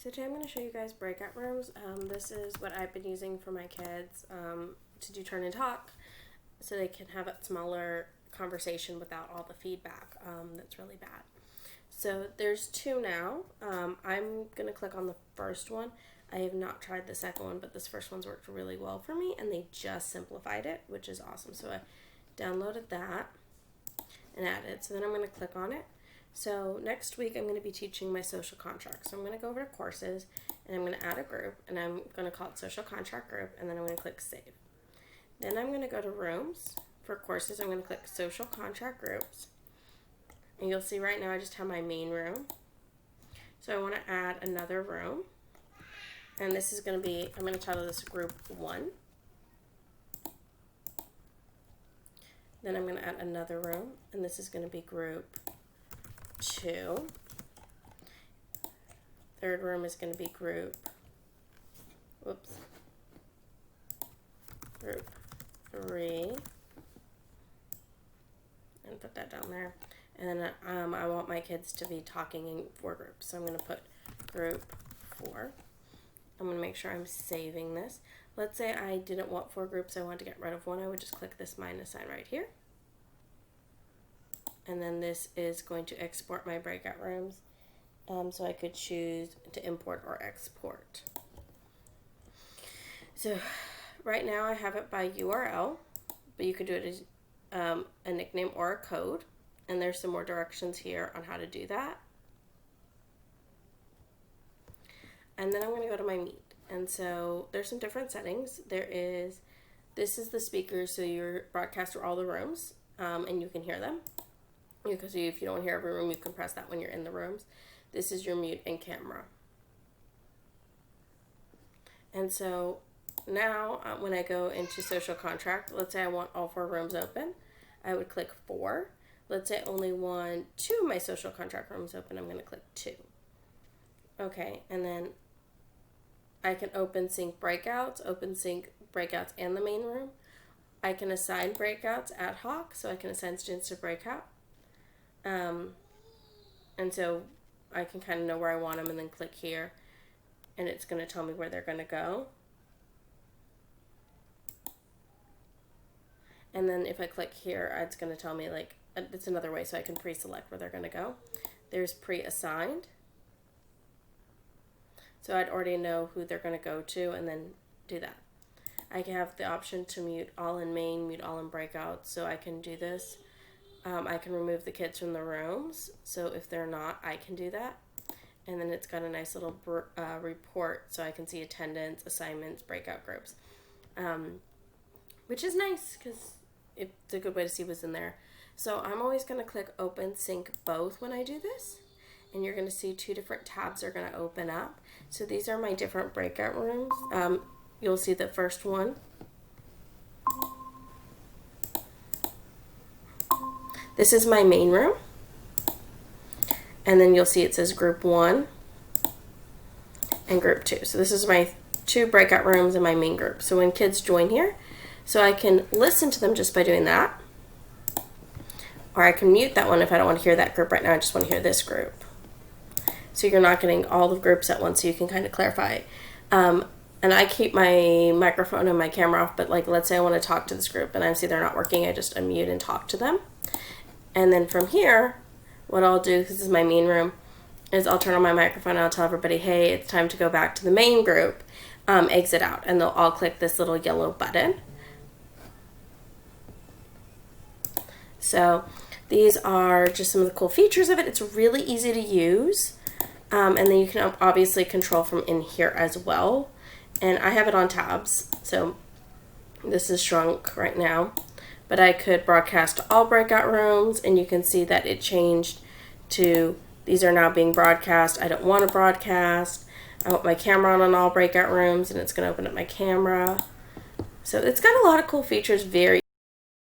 So today I'm going to show you guys breakout rooms. This is what I've been using for my kids to do turn and talk so they can have a smaller conversation without all the feedback that's really bad. So there's two now. I'm going to click on the first one. I have not tried the second one, but this first one's worked really well for me, and they just simplified it, which is awesome. So I downloaded that and added it. So then I'm going to click on it. So next week I'm going to be teaching my social contract. So I'm going to go over to courses and I'm going to add a group, and I'm going to call it social contract group, and then I'm going to click save. Then I'm going to go to rooms. For courses I'm going to click social contract groups, and you'll see right now I just have my main room. So I want to add another room, and this is going to be, I'm going to title this group 1. Then I'm going to add another room, and this is going to be group 2. Third room is going to be group 3, and put that down there. And then I want my kids to be talking in 4 groups, so I'm going to put group 4. I'm going to make sure I'm saving this. Let's say I didn't want 4 groups, I wanted to get rid of one. I would just click this minus sign right here. And then this is going to export my breakout rooms. So I could choose to import or export. So right now I have it by URL, but you could do it as a nickname or a code. And there's some more directions here on how to do that. And then I'm going to go to my Meet. And so there's some different settings. This is the speaker, so you're broadcast through all the rooms, and you can hear them. Because if you don't hear every room, you can press that when you're in the rooms. This is your mute and camera. And so now when I go into social contract, let's say I want all 4 rooms open, I would click 4. Let's say I only want 2 of my social contract rooms open, I'm going to click 2. Okay, and then I can open sync breakouts and the main room. I can assign breakouts ad hoc, so I can assign students to breakout. And so I can kind of know where I want them, and then click here, and it's going to tell me where they're going to go. And then if I click here, it's going to tell me, like, it's another way, so I can pre-select where they're going to go. There's pre-assigned. So I'd already know who they're going to go to and then do that. I can have the option to mute all in main, mute all in breakouts, so I can do this. I can remove the kids from the rooms, so if they're not, I can do that. And then it's got a nice little report, so I can see attendance, assignments, breakout groups, which is nice because it's a good way to see what's in there. So I'm always going to click open sync both when I do this, and you're going to see 2 different tabs are going to open up. So these are my different breakout rooms. You'll see the first one. This is my main room, and then you'll see it says group 1 and group 2. So this is my 2 breakout rooms in my main group. So when kids join here, so I can listen to them just by doing that, or I can mute that one if I don't want to hear that group right now. I just want to hear this group. So you're not getting all the groups at once, so you can kind of clarify it. And I keep my microphone and my camera off, but like let's say I want to talk to this group and I see they're not working, I just unmute and talk to them. And then from here, what I'll do, because this is my main room, is I'll turn on my microphone and I'll tell everybody, hey, it's time to go back to the main group, exit out. And they'll all click this little yellow button. So these are just some of the cool features of it. It's really easy to use. And then you can obviously control from in here as well. And I have it on tabs, so this is shrunk right now. But I could broadcast all breakout rooms, and you can see that it changed to these are now being broadcast. I don't want to broadcast. I want my camera on all breakout rooms, and it's going to open up my camera. So it's got a lot of cool features, very